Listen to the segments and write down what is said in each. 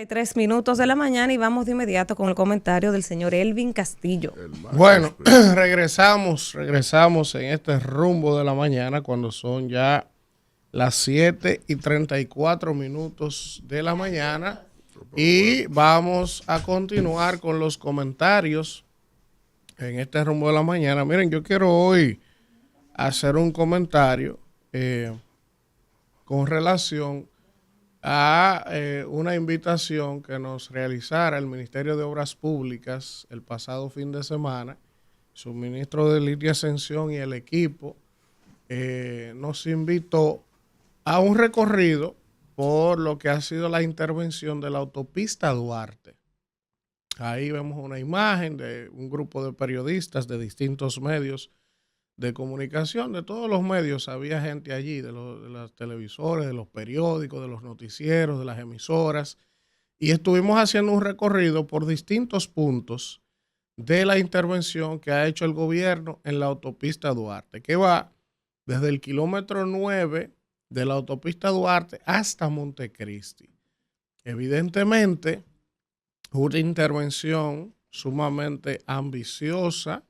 7:33 de la mañana y vamos de inmediato con el comentario del señor Elvin Castillo. Bueno, regresamos en este rumbo de la mañana cuando son ya las 7:34 de la mañana y vamos a continuar con los comentarios en este rumbo de la mañana. Miren, yo quiero hoy hacer un comentario con relación a una invitación que nos realizara el Ministerio de Obras Públicas el pasado fin de semana. Su ministro de Lidia Ascensión y el equipo nos invitó a un recorrido por lo que ha sido la intervención de la autopista Duarte. Ahí vemos una imagen de un grupo de periodistas de distintos medios de comunicación, de todos los medios. Había gente allí, de los televisores, de los periódicos, de los noticieros, de las emisoras, y estuvimos haciendo un recorrido por distintos puntos de la intervención que ha hecho el gobierno en la autopista Duarte, que va desde el kilómetro 9 de la autopista Duarte hasta Montecristi. Evidentemente, una intervención sumamente ambiciosa,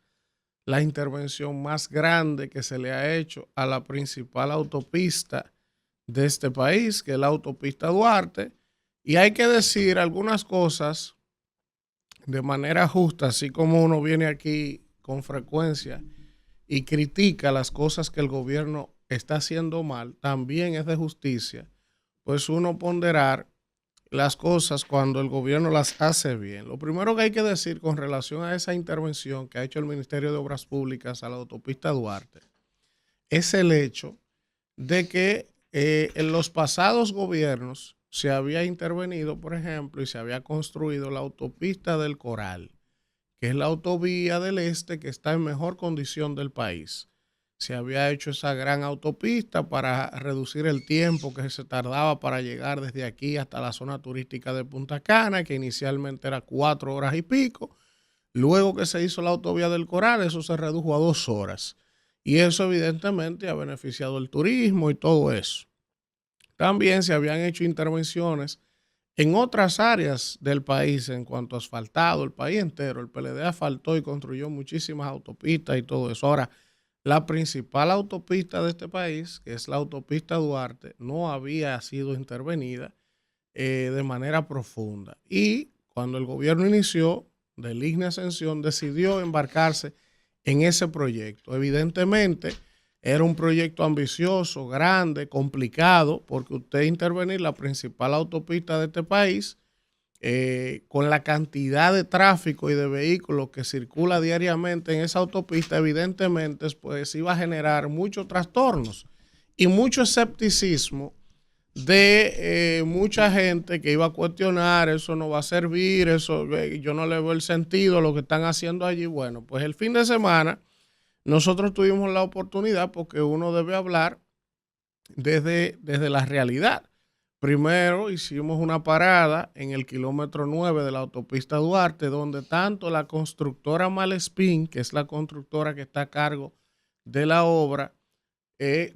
la intervención más grande que se le ha hecho a la principal autopista de este país, que es la autopista Duarte, y hay que decir algunas cosas de manera justa, así como uno viene aquí con frecuencia y critica las cosas que el gobierno está haciendo mal, también es de justicia, pues uno ponderar las cosas cuando el gobierno las hace bien. Lo primero que hay que decir con relación a esa intervención que ha hecho el Ministerio de Obras Públicas a la autopista Duarte es el hecho de que en los pasados gobiernos se había intervenido, por ejemplo, y se había construido la autopista del Coral, que es la autovía del este que está en mejor condición del país. Se había hecho esa gran autopista para reducir el tiempo que se tardaba para llegar desde aquí hasta la zona turística de Punta Cana, que inicialmente era 4 horas y pico. Luego que se hizo la autovía del Coral, eso se redujo a 2 horas. Y eso evidentemente ha beneficiado el turismo y todo eso. También se habían hecho intervenciones en otras áreas del país en cuanto a asfaltado, el país entero. El PLD asfaltó y construyó muchísimas autopistas y todo eso. Ahora, la principal autopista de este país, que es la autopista Duarte, no había sido intervenida de manera profunda. Y cuando el gobierno inició, de Lignia Ascensión decidió embarcarse en ese proyecto. Evidentemente, era un proyecto ambicioso, grande, complicado, porque usted intervenir la principal autopista de este país, con la cantidad de tráfico y de vehículos que circula diariamente en esa autopista, evidentemente pues iba a generar muchos trastornos y mucho escepticismo de mucha gente que iba a cuestionar, eso no va a servir, eso yo no le veo el sentido a lo que están haciendo allí. Bueno, pues el fin de semana nosotros tuvimos la oportunidad, porque uno debe hablar desde la realidad. Primero hicimos una parada en el kilómetro 9 de la autopista Duarte, donde tanto la constructora Malespín, que es la constructora que está a cargo de la obra,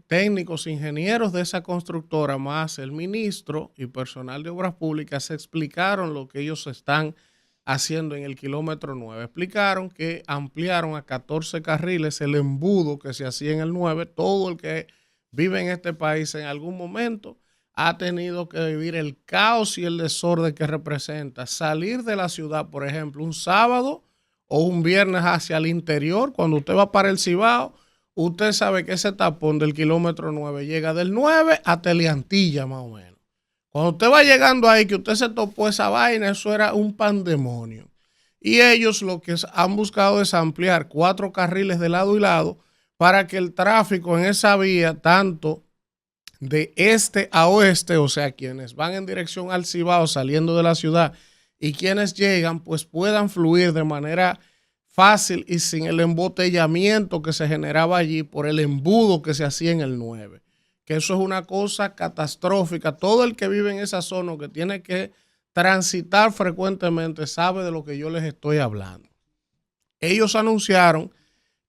técnicos, ingenieros de esa constructora, más el ministro y personal de Obras Públicas, explicaron lo que ellos están haciendo en el kilómetro 9. Explicaron que ampliaron a 14 carriles el embudo que se hacía en el 9. Todo el que vive en este país en algún momento ha tenido que vivir el caos y el desorden que representa salir de la ciudad, por ejemplo, un sábado o un viernes hacia el interior. Cuando usted va para el Cibao, usted sabe que ese tapón del kilómetro 9 llega del 9 a Teleantilla, más o menos. Cuando usted va llegando ahí, que usted se topó esa vaina, eso era un pandemonio. Y ellos lo que han buscado es ampliar 4 carriles de lado y lado para que el tráfico en esa vía, tanto de este a oeste, o sea, quienes van en dirección al Cibao saliendo de la ciudad y quienes llegan, pues puedan fluir de manera fácil y sin el embotellamiento que se generaba allí por el embudo que se hacía en el 9. Que eso es una cosa catastrófica. Todo el que vive en esa zona, que tiene que transitar frecuentemente, sabe de lo que yo les estoy hablando. Ellos anunciaron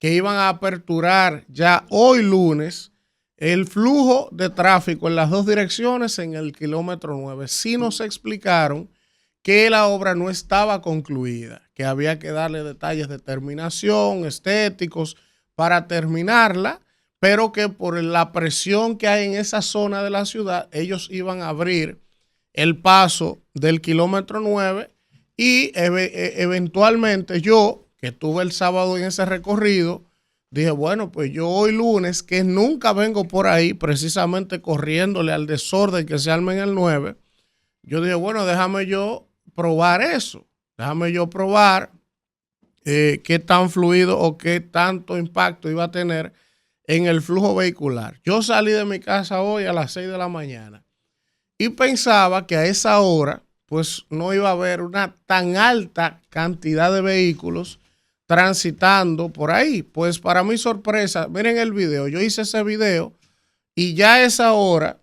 que iban a aperturar ya hoy lunes el flujo de tráfico en las dos direcciones en el kilómetro 9. Sí nos explicaron que la obra no estaba concluida, que había que darle detalles de terminación, estéticos, para terminarla, pero que por la presión que hay en esa zona de la ciudad, ellos iban a abrir el paso del kilómetro 9 y eventualmente yo, que estuve el sábado en ese recorrido, dije, bueno, pues yo hoy lunes, que nunca vengo por ahí, precisamente corriéndole al desorden que se arma en el 9, yo dije, bueno, déjame yo probar eso, déjame yo probar qué tan fluido o qué tanto impacto iba a tener en el flujo vehicular. Yo salí de mi casa hoy a las 6 de la mañana y pensaba que a esa hora pues no iba a haber una tan alta cantidad de vehículos transitando por ahí. Pues para mi sorpresa, miren el video, yo hice ese video y ya a esa hora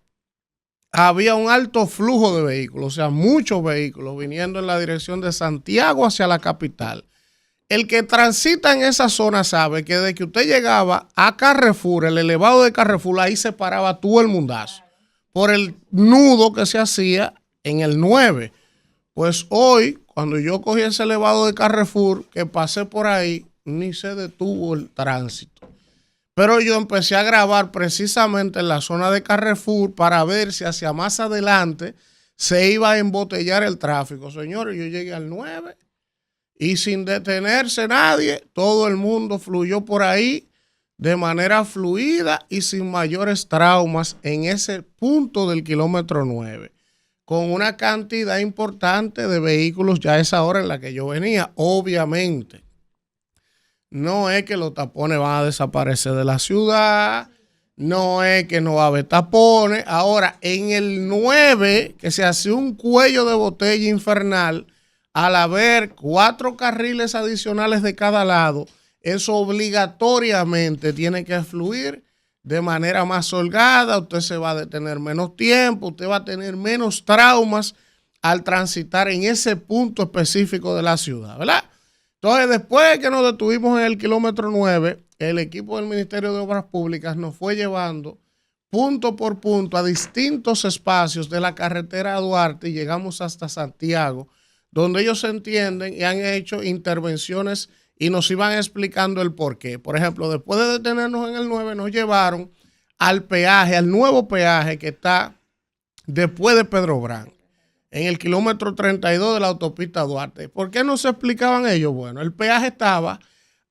había un alto flujo de vehículos, o sea, muchos vehículos viniendo en la dirección de Santiago hacia la capital. El que transita en esa zona sabe que desde que usted llegaba a Carrefour, el elevado de Carrefour, ahí se paraba todo el mundazo por el nudo que se hacía en el 9. Pues hoy, cuando yo cogí ese elevado de Carrefour, que pasé por ahí, ni se detuvo el tránsito. Pero yo empecé a grabar precisamente en la zona de Carrefour para ver si hacia más adelante se iba a embotellar el tráfico. Señores, yo llegué al 9 y sin detenerse nadie, todo el mundo fluyó por ahí de manera fluida y sin mayores traumas en ese punto del kilómetro 9, con una cantidad importante de vehículos ya a esa hora en la que yo venía. Obviamente, no es que los tapones van a desaparecer de la ciudad, no es que no va a haber tapones. Ahora, en el 9, que se hace un cuello de botella infernal, al haber 4 carriles adicionales de cada lado, eso obligatoriamente tiene que fluir de manera más holgada. Usted se va a detener menos tiempo, usted va a tener menos traumas al transitar en ese punto específico de la ciudad, ¿verdad? Entonces, después que nos detuvimos en el kilómetro 9, el equipo del Ministerio de Obras Públicas nos fue llevando punto por punto a distintos espacios de la carretera Duarte y llegamos hasta Santiago, donde ellos entienden y han hecho intervenciones y nos iban explicando el por qué. Por ejemplo, después de detenernos en el 9, nos llevaron al peaje, al nuevo peaje que está después de Pedro Brán, en el kilómetro 32 de la autopista Duarte. ¿Por qué no se explicaban ellos? Bueno, el peaje estaba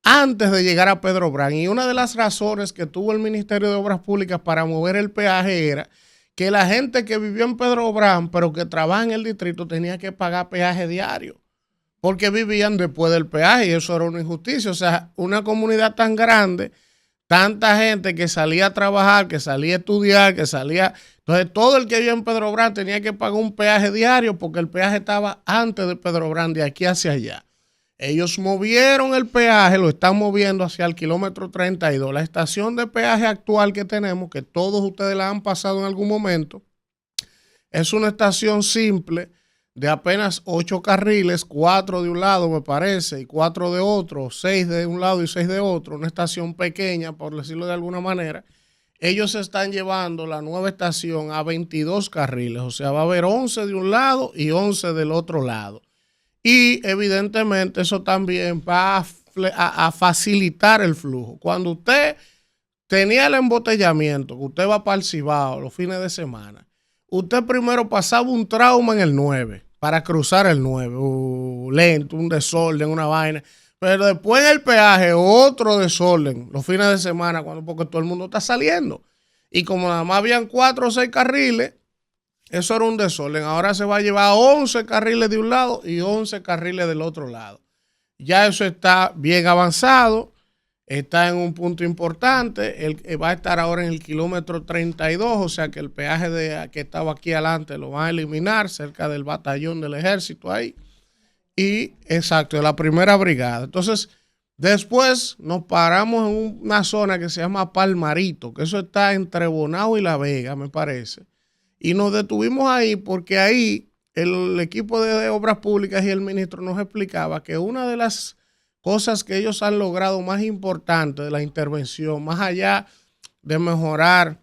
antes de llegar a Pedro Brán y una de las razones que tuvo el Ministerio de Obras Públicas para mover el peaje era que la gente que vivió en Pedro Brán, pero que trabaja en el distrito, tenía que pagar peaje diario, porque vivían después del peaje y eso era una injusticia. O sea, una comunidad tan grande, tanta gente que salía a trabajar, que salía a estudiar, que salía... Entonces, todo el que vivía en Pedro Brán tenía que pagar un peaje diario porque el peaje estaba antes de Pedro Brán, de aquí hacia allá. Ellos movieron el peaje, lo están moviendo hacia el kilómetro 32. La estación de peaje actual que tenemos, que todos ustedes la han pasado en algún momento, es una estación simple de apenas 8 carriles, 4 de un lado me parece y 4 de otro, 6 de un lado y 6 de otro, una estación pequeña por decirlo de alguna manera. Ellos están llevando la nueva estación a 22 carriles, o sea va a haber 11 de un lado y 11 del otro lado. Y evidentemente eso también va a facilitar el flujo. Cuando usted tenía el embotellamiento, que usted va para el Cibao los fines de semana, usted primero pasaba un trauma en el 9 para cruzar el 9, lento, un desorden, una vaina. Pero después en el peaje, otro desorden, los fines de semana, porque todo el mundo está saliendo. Y como nada más habían 4 o 6 carriles, eso era un desorden. Ahora se va a llevar 11 carriles de un lado y 11 carriles del otro lado. Ya eso está bien avanzado. Está en un punto importante. Va a estar ahora en el kilómetro 32, o sea que el peaje que estaba aquí adelante lo van a eliminar, cerca del batallón del ejército ahí. Y exacto, de la primera brigada. Entonces, después nos paramos en una zona que se llama Palmarito, que eso está entre Bonao y La Vega, me parece. Y nos detuvimos ahí porque ahí el equipo de Obras Públicas y el ministro nos explicaba que una de las cosas que ellos han logrado más importante de la intervención, más allá de mejorar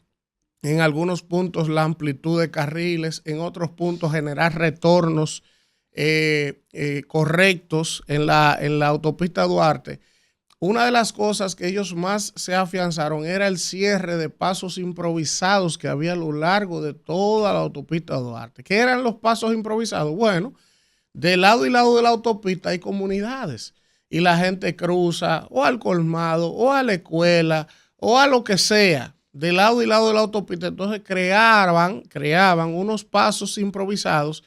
en algunos puntos la amplitud de carriles, en otros puntos generar retornos correctos en la autopista Duarte, una de las cosas que ellos más se afianzaron era el cierre de pasos improvisados que había a lo largo de toda la autopista Duarte. ¿Qué eran los pasos improvisados? Bueno, de lado y lado de la autopista hay comunidades y la gente cruza o al colmado o a la escuela o a lo que sea, de lado y lado de la autopista. Entonces creaban unos pasos improvisados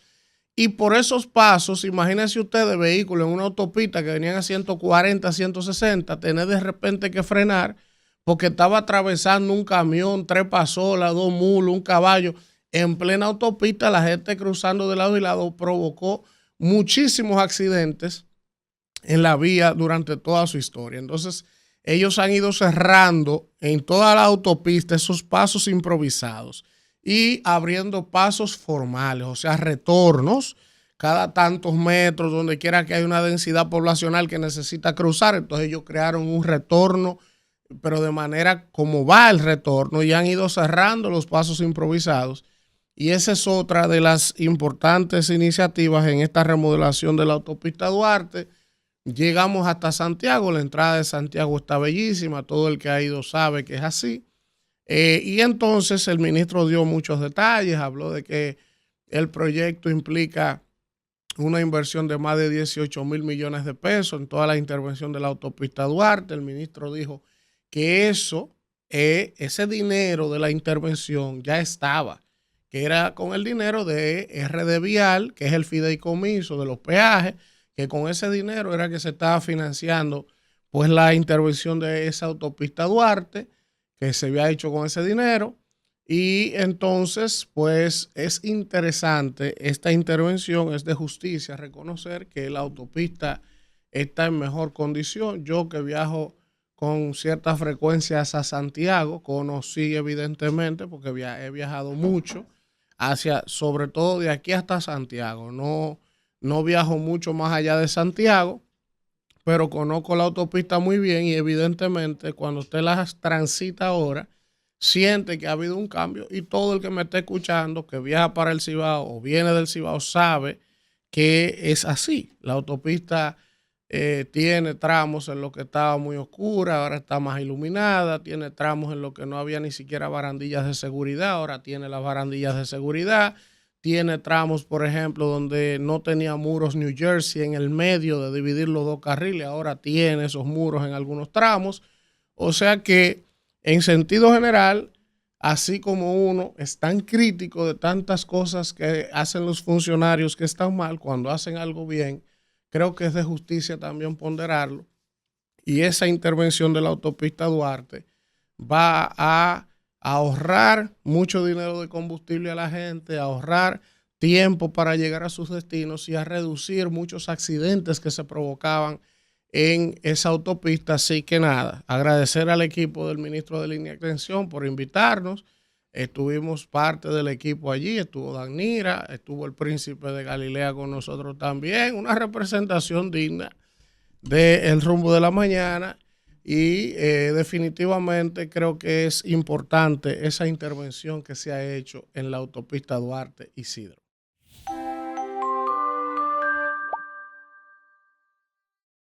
y por esos pasos, imagínense ustedes vehículos en una autopista que venían a 140, 160, tener de repente que frenar porque estaba atravesando un camión, 3 pasolas, 2 mulos, un caballo, en plena autopista, la gente cruzando de lado y lado provocó muchísimos accidentes en la vía durante toda su historia. Entonces, ellos han ido cerrando en toda la autopista esos pasos improvisados y abriendo pasos formales, o sea, retornos cada tantos metros, donde quiera que haya una densidad poblacional que necesita cruzar. Entonces ellos crearon un retorno, pero de manera como va el retorno, y han ido cerrando los pasos improvisados. Y esa es otra de las importantes iniciativas en esta remodelación de la autopista Duarte. Llegamos hasta Santiago, la entrada de Santiago está bellísima, todo el que ha ido sabe que es así. Y entonces el ministro dio muchos detalles, habló de que el proyecto implica una inversión de más de 18 mil millones de pesos en toda la intervención de la autopista Duarte. El ministro dijo que ese dinero de la intervención ya estaba, que era con el dinero de RD Vial, que es el fideicomiso de los peajes, que con ese dinero era que se estaba financiando pues la intervención de esa autopista Duarte, que se había hecho con ese dinero. Y entonces pues es interesante esta intervención, es de justicia reconocer que la autopista está en mejor condición. Yo que viajo con ciertas frecuencias a Santiago, conocí evidentemente porque he viajado mucho sobre todo de aquí hasta Santiago, no viajo mucho más allá de Santiago, pero conozco la autopista muy bien y evidentemente cuando usted las transita ahora, siente que ha habido un cambio y todo el que me esté escuchando que viaja para el Cibao o viene del Cibao sabe que es así. La autopista tiene tramos en los que estaba muy oscura, ahora está más iluminada, tiene tramos en los que no había ni siquiera barandillas de seguridad, ahora tiene las barandillas de seguridad. Tiene tramos, por ejemplo, donde no tenía muros New Jersey en el medio de dividir los dos carriles, ahora tiene esos muros en algunos tramos. O sea que, en sentido general, así como uno es tan crítico de tantas cosas que hacen los funcionarios que están mal, cuando hacen algo bien, creo que es de justicia también ponderarlo. Y esa intervención de la autopista Duarte va a ahorrar mucho dinero de combustible a la gente, a ahorrar tiempo para llegar a sus destinos y a reducir muchos accidentes que se provocaban en esa autopista. Así que nada, agradecer al equipo del ministro de Línea de Extensión por invitarnos. Estuvimos parte del equipo allí, estuvo Danira, estuvo el príncipe de Galilea con nosotros también, una representación digna del rumbo de la mañana. Y definitivamente creo que es importante esa intervención que se ha hecho en la autopista Duarte Isidro.